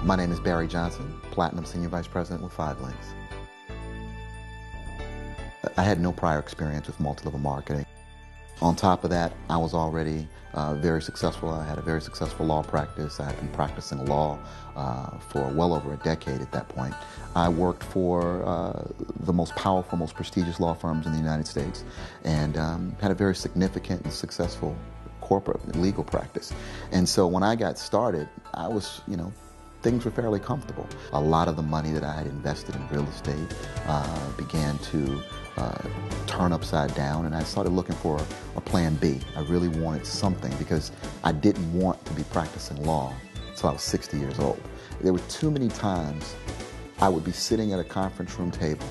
My name is Barry Johnson, Platinum Senior Vice President with 5 Links. I had no prior experience with multi-level marketing. On top of that, I was already very successful. I had a very successful law practice. I had been practicing law for well over a decade at that point. I worked for the most powerful, most prestigious law firms in the United States, and had a very significant and successful corporate legal practice. And so when I got started, I was, things were fairly comfortable. A lot of the money that I had invested in real estate began to turn upside down, and I started looking for a plan B. I really wanted something because I didn't want to be practicing law until I was 60 years old. There were too many times I would be sitting at a conference room table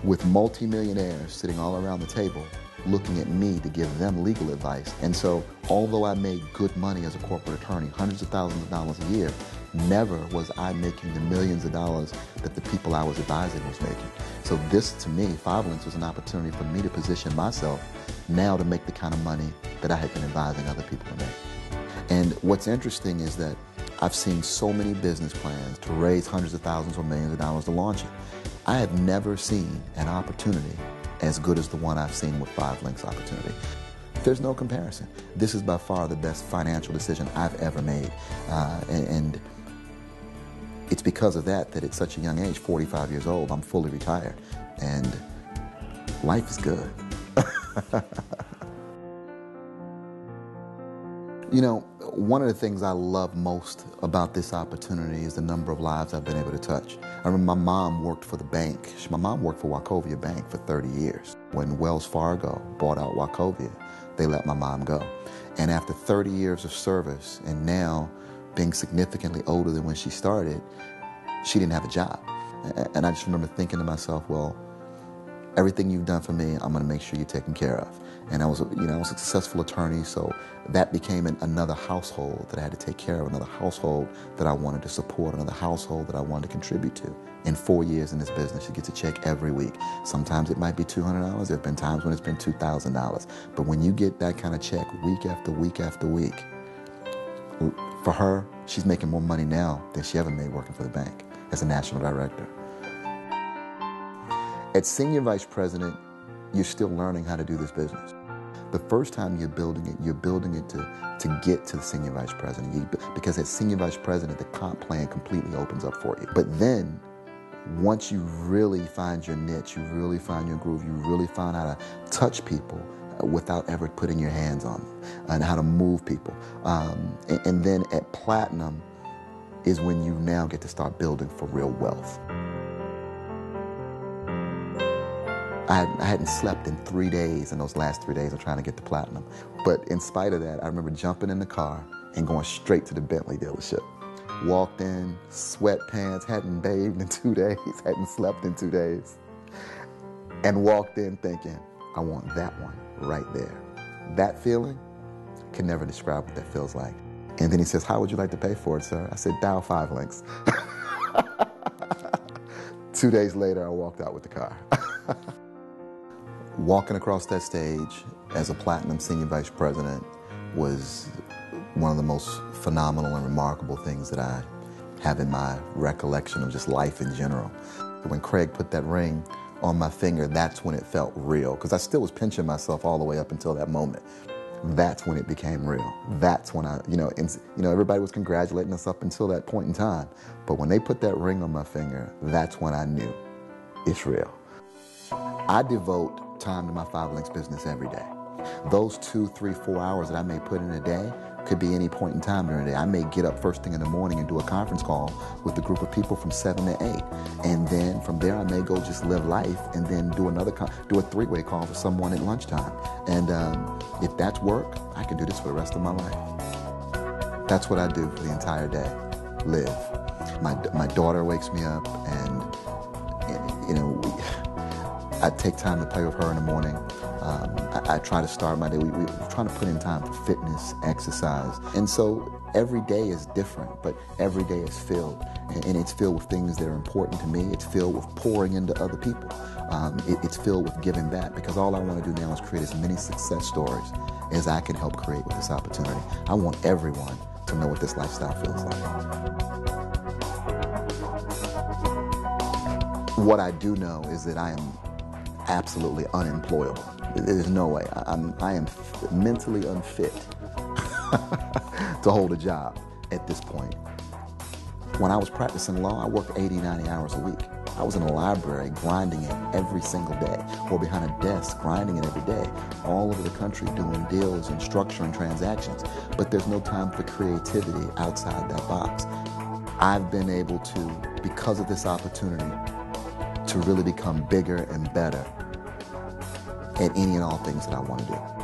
with multimillionaires sitting all around the table looking at me to give them legal advice. And so although I made good money as a corporate attorney, hundreds of thousands of dollars a year, never was I making the millions of dollars that the people I was advising was making. So this, to me, 5 Links was an opportunity for me to position myself now to make the kind of money that I had been advising other people to make. And what's interesting is that I've seen so many business plans to raise hundreds of thousands or millions of dollars to launch it. I have never seen an opportunity as good as the one I've seen with 5 Links opportunity. There's no comparison. This is by far the best financial decision I've ever made. And it's because of that at such a young age, 45 years old, I'm fully retired. And life is good. One of the things I love most about this opportunity is the number of lives I've been able to touch. I remember my mom worked for the bank. My mom worked for Wachovia Bank for 30 years. When Wells Fargo bought out Wachovia, they let my mom go. And after 30 years of service, and now being significantly older than when she started, she didn't have a job. And I just remember thinking to myself, well, everything you've done for me, I'm going to make sure you're taken care of. And I was a successful attorney, so that became another household that I had to take care of, another household that I wanted to support, another household that I wanted to contribute to. In 4 years in this business, you get a check every week. Sometimes it might be $200. There have been times when it's been $2,000. But when you get that kind of check week after week after week, for her, she's making more money now than she ever made working for the bank as a national director. As Senior Vice President, you're still learning how to do this business. The first time you're building it to get to the Senior Vice President. Because as Senior Vice President, the comp plan completely opens up for you. But then, once you really find your niche, you really find your groove, you really find how to touch people without ever putting your hands on them, and how to move people. And then at Platinum is when you now get to start building for real wealth. I hadn't slept in 3 days in those last 3 days of trying to get to Platinum. But in spite of that, I remember jumping in the car and going straight to the Bentley dealership. Walked in, sweatpants, hadn't bathed in 2 days, hadn't slept in 2 days. And walked in thinking, I want that one right there. That feeling, can never describe what that feels like. And then he says, how would you like to pay for it, sir? I said, dial 5 Links. 2 days later, I walked out with the car. Walking across that stage as a Platinum Senior Vice President was one of the most phenomenal and remarkable things that I have in my recollection of just life in general. When Craig put that ring on my finger, that's when it felt real, because I still was pinching myself all the way up until that moment. That's when it became real. That's when everybody was congratulating us up until that point in time. But when they put that ring on my finger, that's when I knew it's real. I devote time to my 5 Links business every day. Those 2, 3, 4 hours that I may put in a day could be any point in time during the day. I may get up first thing in the morning and do a conference call with a group of people from 7 to 8. And then from there, I may go just live life and then do a 3-way call for someone at lunchtime. And if that's work, I can do this for the rest of my life. That's what I do for the entire day, live. My daughter wakes me up, and I take time to play with her in the morning. I try to start my day. We're trying to put in time for fitness, exercise. And so every day is different, but every day is filled. And it's filled with things that are important to me. It's filled with pouring into other people. It's filled with giving back, because all I want to do now is create as many success stories as I can help create with this opportunity. I want everyone to know what this lifestyle feels like. What I do know is that I am absolutely unemployable. There's no way. I am mentally unfit to hold a job at this point. When I was practicing law, I worked 80, 90 hours a week. I was in a library grinding it every single day, or behind a desk grinding it every day, all over the country doing deals and structuring transactions. But there's no time for creativity outside that box. I've been able to, because of this opportunity, to really become bigger and better at any and all things that I want to do.